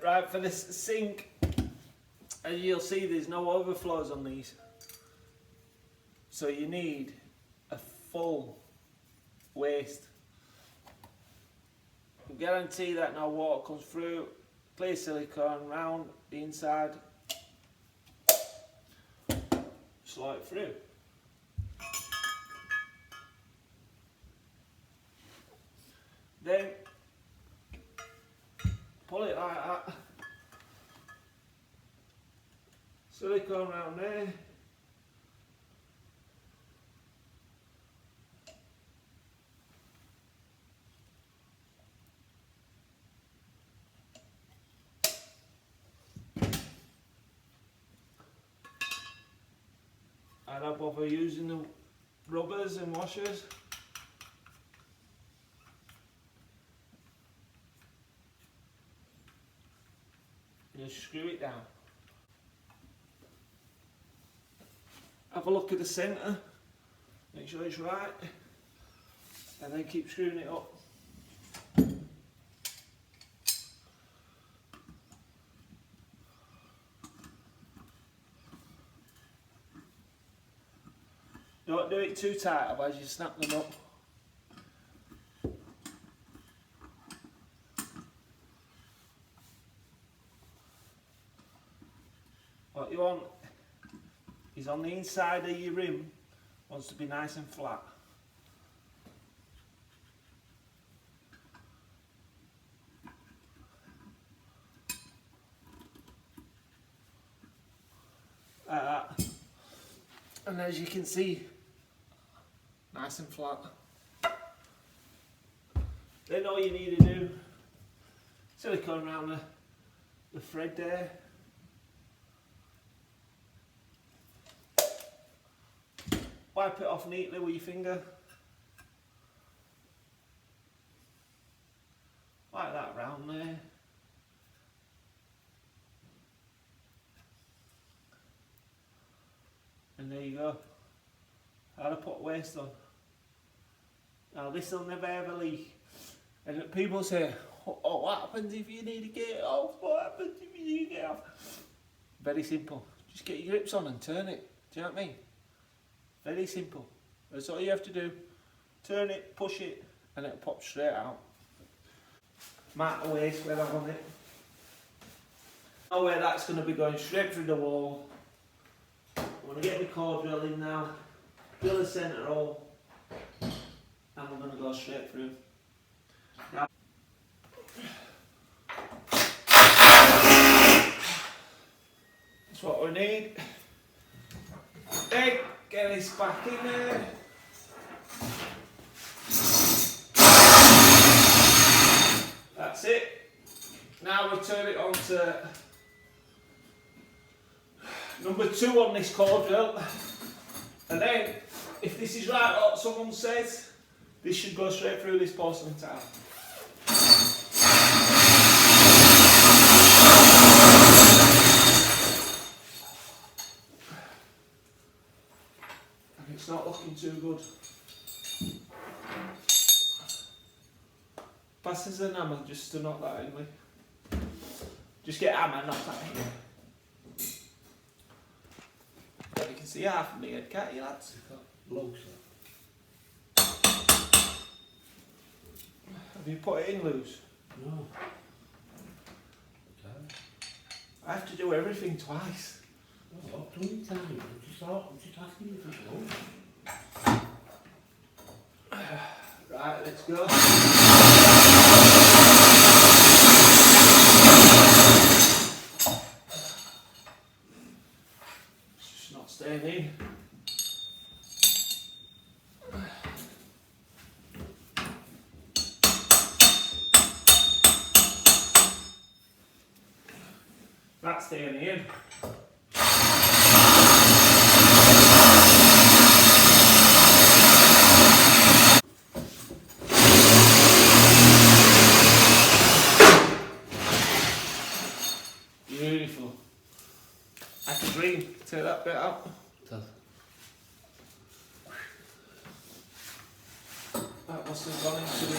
Right, for this sink, as you'll see, there's no overflows on these. So you need a full waste. Guarantee that no water comes through. Clear silicone round the inside. Slide it through. Then pull it like that. Silicone round there. I don't bother using the rubbers and washers. Just screw it down. Have a look at the centre, make sure it's right, and then keep screwing it up. Don't do it too tight, otherwise you snap them up. What you want is on the inside of your rim, wants to be nice and flat. Like that. And as you can see, nice and flat. Then all you need to do, silicone around the thread there. Wipe it off neatly with your finger. Like that round there. And there you go. How to put waste on. Now this will never ever leak. And people say, oh, what happens if you need to get it off? What happens if you need to get it off? Very simple. Just get your grips on and turn it. Do you know what I mean? Very simple. That's all you have to do. Turn it, push it, and it'll pop straight out. Mark the waste where I want it. Know where that's going to be going straight through the wall. I'm going to get the core drill in now, drill the centre hole, and we're going to go straight through. Now, that's what we need. Then get this back in there. That's it. Now we turn it on to number 2 on this core drill. And then, if this is right what someone says, this should go straight through this porcelain tile. And it's not looking too good. Passes an hammer just to knock that in with. Just get a hammer, knock that in. You can see half of me head, can't you lads? Loose. Have you put it in loose? No. Okay. I have to do everything twice. Oh, 20 times. I'm just asking you if it's loose. Right, let's go. It's just not staying in. That's staying in. Beautiful. Like a dream. Take that bit out. That must have gone into the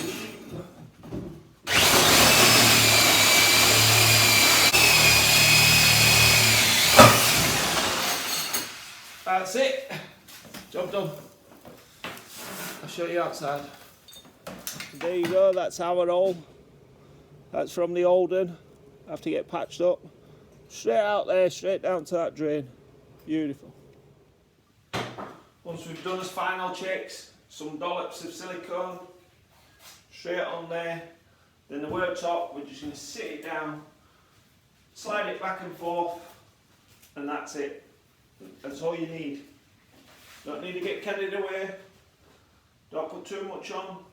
that's it. Job done. I'll show you outside. There you go, that's our hole. That's from the old one. Have to get patched up. Straight out there, straight down to that drain. Beautiful. Once we've done his final checks, some dollops of silicone, straight on there. Then the worktop, we're just going to sit it down, slide it back and forth, and that's it. That's all you need. Don't need to get carried away. Don't put too much on.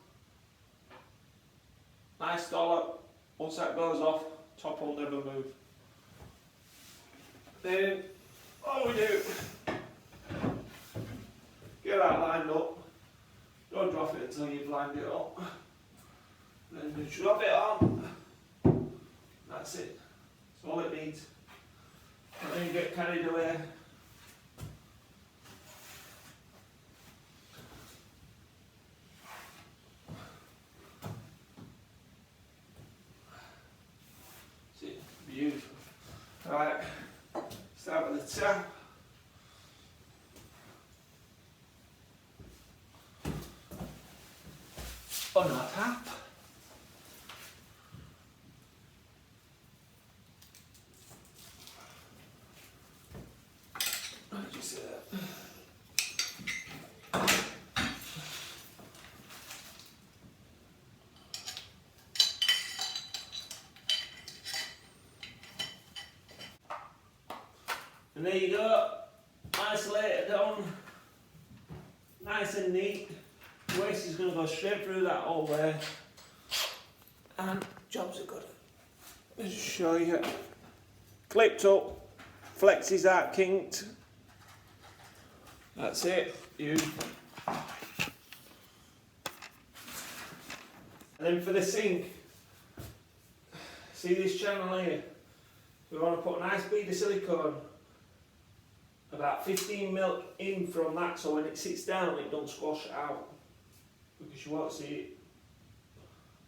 Nice dollop. Once that goes off, top will never move. Then all we do, get that lined up. Don't drop it until you've lined it up. Then just rub it on. That's it. That's all it needs. And then you get carried away. See, beautiful. Right, start with the tap. On our tap. Just and there you go, isolated down, nice and neat. The waste is going to go straight through that hole there, and jobs are good. Let's show you. Clipped up, flexes out kinked. That's it, beautiful. And then for the sink, see this channel here? We want to put a nice bead of silicone, about 15mm in from that, so when it sits down it don't squash out, because you won't see it.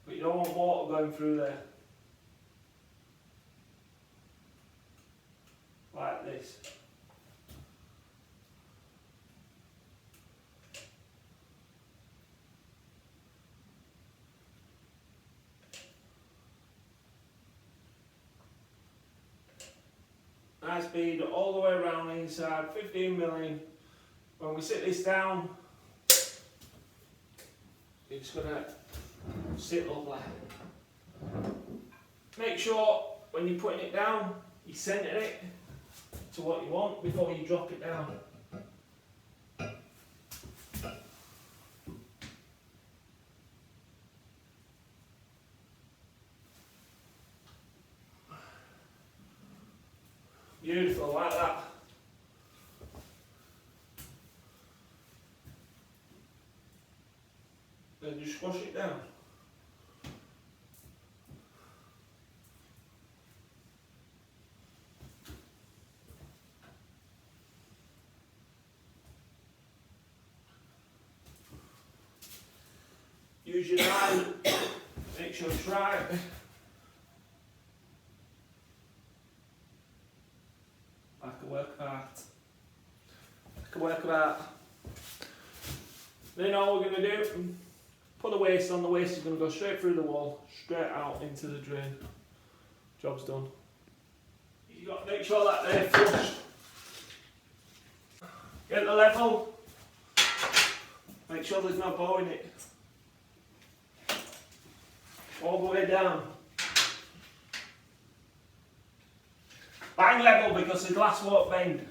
But you don't want water going through there. Like this. Nice bead all the way around the inside, 15mm. When we sit this down, it's going to sit lovely. Make sure when you're putting it down, you centre it to what you want before you drop it down. Beautiful, like that. Then just squash it down. Use your knife, make sure it's right. Like a work of art. Like a work of art. Then all we're going to do, put the waste on. The waste is going to go straight through the wall, straight out into the drain. Job's done. You've got to make sure that they're flush. Get the level. Make sure there's no bow in it. All the way down. Bang level because the glass won't bend.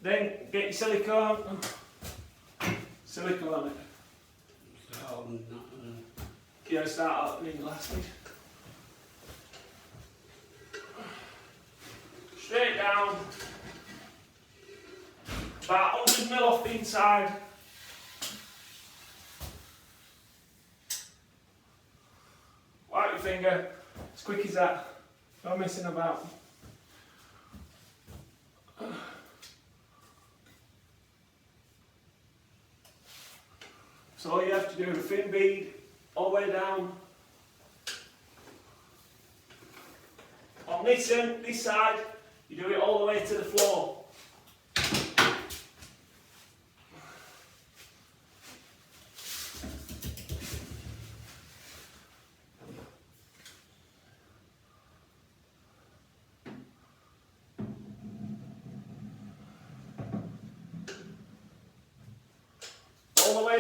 Then get your silicone. Silicone on it. Yeah, start opening the glass lid. Straight down. About 100mm off the inside. Wipe your finger, as quick as that. No messing about. So all you have to do is a thin bead all the way down. On this end, this side, you do it all the way to the floor.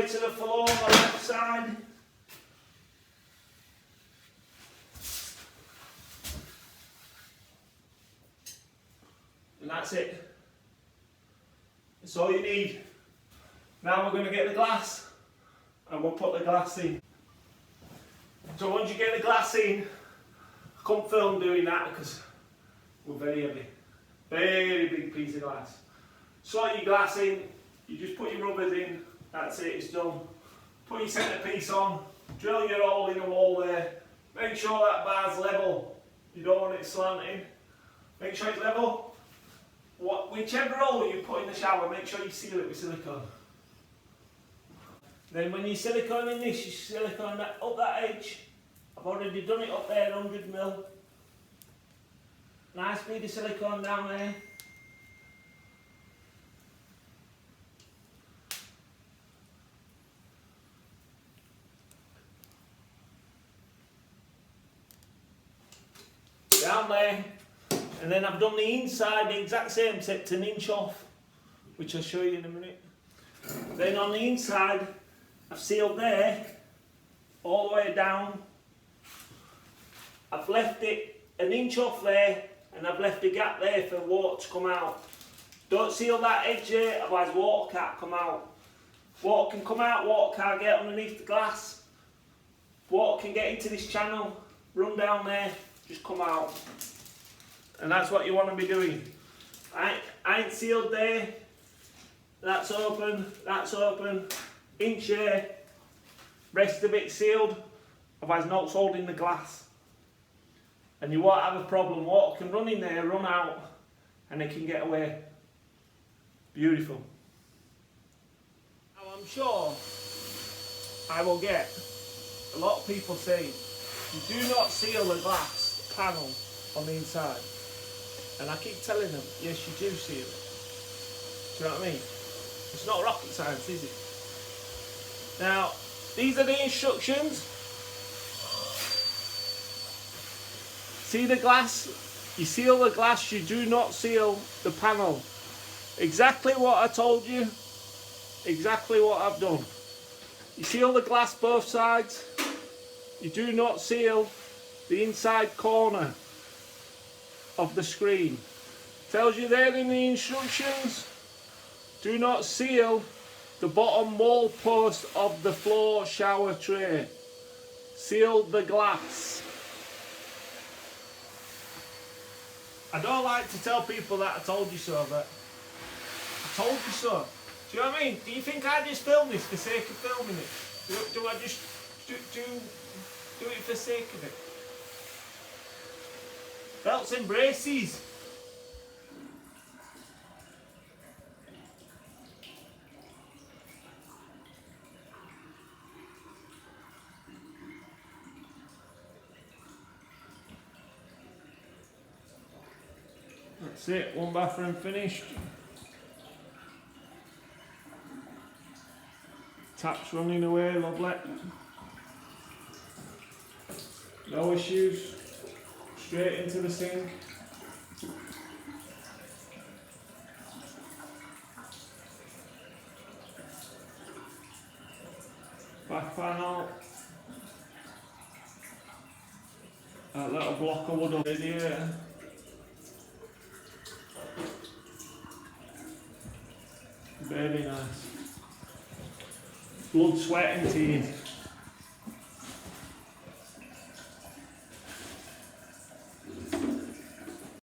way to the floor on the left side. And that's it. That's all you need. Now we're going to get the glass and we'll put the glass in. So once you get the glass in, I can't film doing that because we're very heavy. Very big piece of glass. Slot your glass in, you just put your rubbers in, that's it, it's done. Put your centrepiece on, drill your hole in the wall there. Make sure that bar's level. You don't want it slanting. Make sure it's level. Whichever hole you put in the shower, make sure you seal it with silicone. Then when you silicone in this, you silicone that up that edge. I've already done it up there, 100mm. Nice bead of silicone down there. Down there. And then I've done the inside the exact same, except an inch off, which I'll show you in a minute. Then on the inside, I've sealed there, all the way down. I've left it an inch off there, and I've left a gap there for water to come out. Don't seal that edge there, otherwise water can't come out. Water can come out, water can't get underneath the glass. Water can get into this channel, run down there, just come out. And that's what you want to be doing. I ain't sealed there. That's open, inch there. Rest of it sealed, otherwise not holding the glass. And you won't have a problem. Water can run in there, run out, and it can get away. Beautiful. Now I'm sure I will get a lot of people saying, you do not seal the glass panel on the inside. And I keep telling them, yes you do seal it. Do you know what I mean? It's not rocket science, is it? Now, these are the instructions. See the glass? You seal the glass, you do not seal the panel. Exactly what I told you. Exactly what I've done. You seal the glass both sides. You do not seal the inside corner of the screen. Tells you there in the instructions. Do not seal the bottom wall post of the floor shower tray. Seal the glass. I don't like to tell people that I told you so, but I told you so. Do you know what I mean? Do you think I just film this for the sake of filming it? Do I just do it for the sake of it? Belts and braces. That's it, one bathroom finished. Taps running away, lovely. No issues. Straight into the sink. Back panel. That little block of wood over here. Very nice. Blood, sweat and tears.